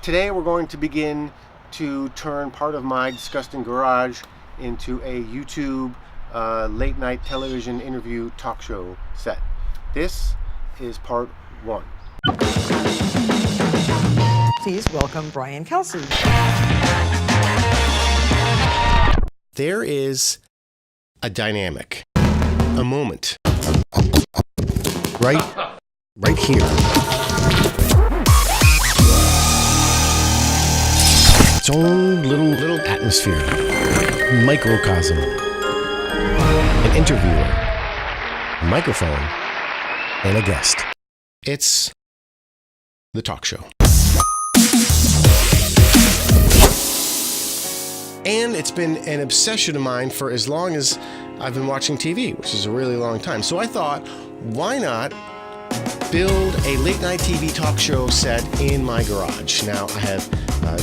Today we're going to begin to turn part of my disgusting garage into a YouTube late night television interview talk show set. This is part 1. Please welcome Brian Kelsey. There is a dynamic, a moment, right here. Its own little atmosphere, microcosm, an interviewer, a microphone, and a guest. It's the talk show. And it's been an obsession of mine for as long as I've been watching TV, which is a really long time. So I thought, why not build a late night TV talk show set in my garage? Now I have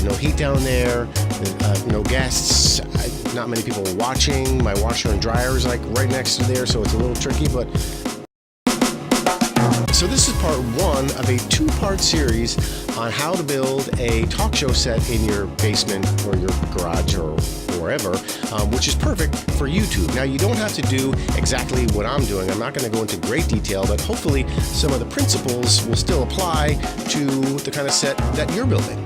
no heat down there, no guests, not many people watching. My washer and dryer is like right next to there, so it's a little tricky, but so this is part 1 of a 2-part series on how to build a talk show set in your basement or your garage or wherever, which is perfect for YouTube. Now, you don't have to do exactly what I'm doing. I'm not going to go into great detail, but hopefully some of the principles will still apply to the kind of set that you're building.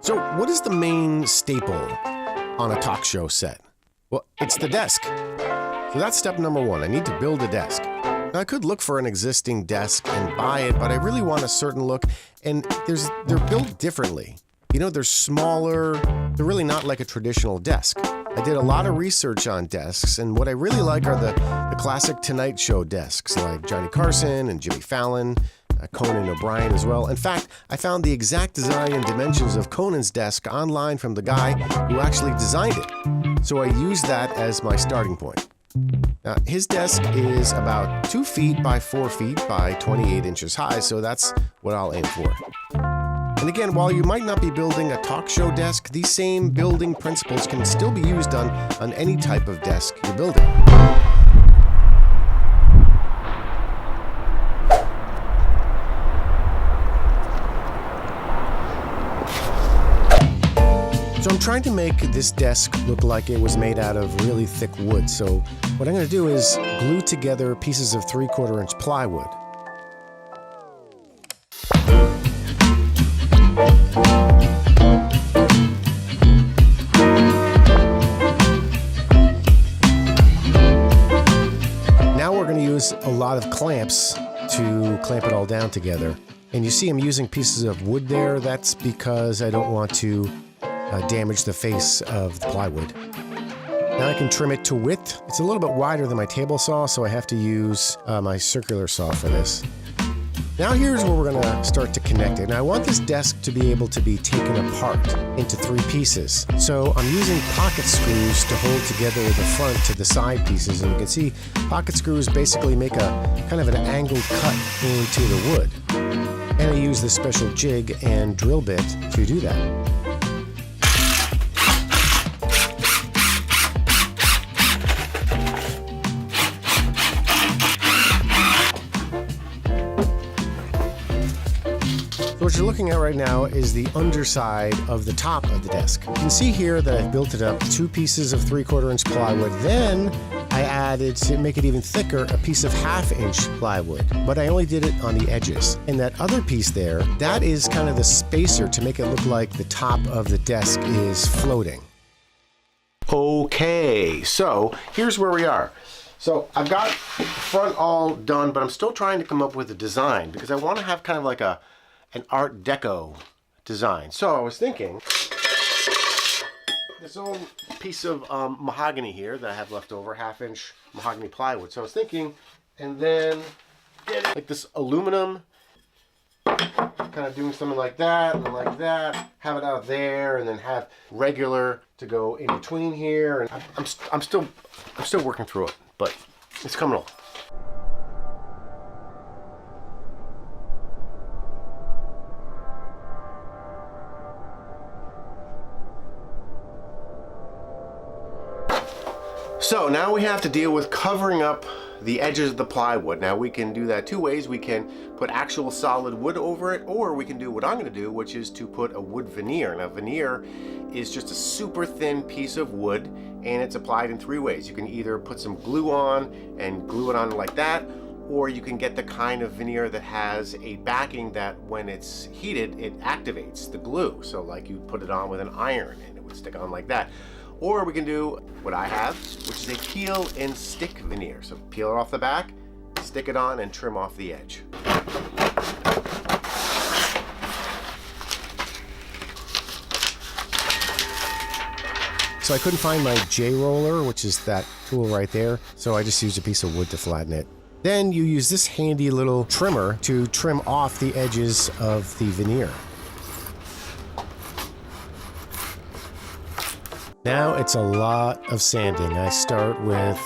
So what is the main staple on a talk show set? Well, it's the desk. So that's step number 1. I need to build a desk. Now, I could look for an existing desk and buy it, but I really want a certain look, and they're built differently. You know, they're smaller. They're really not like a traditional desk. I did a lot of research on desks, and what I really like are the classic Tonight Show desks, like Johnny Carson and Jimmy Fallon, Conan O'Brien as well. In fact, I found the exact design and dimensions of Conan's desk online from the guy who actually designed it. So I used that as my starting point. Now, his desk is about 2 feet by 4 feet by 28 inches high, so that's what I'll aim for. And again, while you might not be building a talk show desk, these same building principles can still be used on any type of desk you're building. So I'm trying to make this desk look like it was made out of really thick wood. So what I'm going to do is glue together pieces of 3/4 inch plywood. Now we're going to use a lot of clamps to clamp it all down together. And you see I'm using pieces of wood there. That's because I don't want to damage the face of the plywood. Now I can trim it to width. It's a little bit wider than my table saw, so I have to use my circular saw for this. Now here's where we're going to start to connect it. Now I want this desk to be able to be taken apart into 3 pieces. So I'm using pocket screws to hold together the front to the side pieces. And you can see pocket screws basically make a kind of an angled cut into the wood. And I use this special jig and drill bit to do that. What you're looking at right now is the underside of the top of the desk. You can see here that I've built it up 2 pieces of 3/4 inch plywood. Then I added, to make it even thicker, a piece of 1/2 inch plywood, but I only did it on the edges. And that other piece there, that is kind of the spacer to make it look like the top of the desk is floating. Okay, so here's where we are. So I've got the front all done, but I'm still trying to come up with a design because I want to have kind of like an Art Deco design. So I was thinking this old piece of mahogany here that I have left over, 1/2 inch mahogany plywood. So I was thinking, and then get it like this aluminum, kind of doing something like that and like that, have it out there, and then have regular to go in between here. And I'm still working through it, but it's coming along. So now we have to deal with covering up the edges of the plywood. Now we can do that two ways. We can put actual solid wood over it, or we can do what I'm going to do, which is to put a wood veneer. Now veneer is just a super thin piece of wood, and it's applied in three ways. You can either put some glue on and glue it on like that, or you can get the kind of veneer that has a backing that when it's heated, it activates the glue. So like you put it on with an iron and it would stick on like that. Or we can do what I have, which is a peel and stick veneer. So peel it off the back, stick it on, and trim off the edge. So I couldn't find my J-roller, which is that tool right there, so I just used a piece of wood to flatten it. Then you use this handy little trimmer to trim off the edges of the veneer. Now it's a lot of sanding. I start with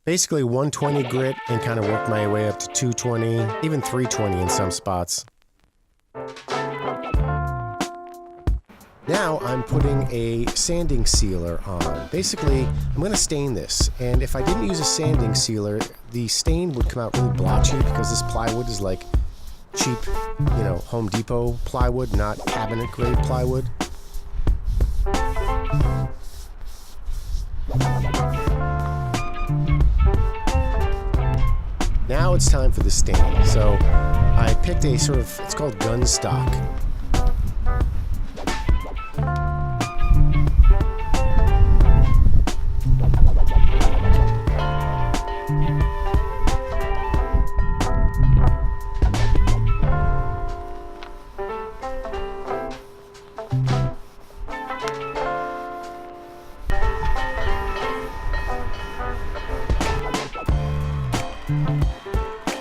basically 120 grit and kind of work my way up to 220, even 320 in some spots. Now I'm putting a sanding sealer on. Basically, I'm going to stain this, and if I didn't use a sanding sealer, the stain would come out really blotchy because this plywood is like cheap, Home Depot plywood, not cabinet grade plywood. Now it's time for the stain. So I picked a sort of, it's called gun stock.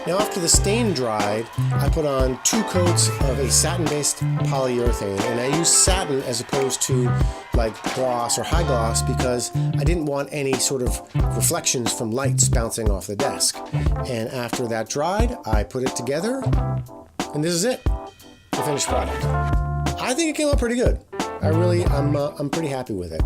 Now after the stain dried, I put on 2 coats of a satin-based polyurethane, and I used satin as opposed to like gloss or high gloss because I didn't want any sort of reflections from lights bouncing off the desk. And after that dried, I put it together, and this is it, the finished product. I think it came out pretty good. I'm pretty happy with it.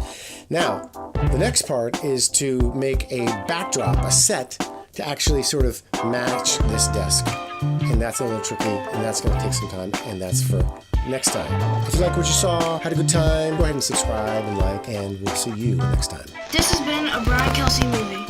Now, the next part is to make a backdrop, a set, to actually sort of match this desk. And that's a little tricky, and that's going to take some time, and that's for next time. If you like what you saw, had a good time, go ahead and subscribe and like, and we'll see you next time. This has been a Brian Kelsey movie.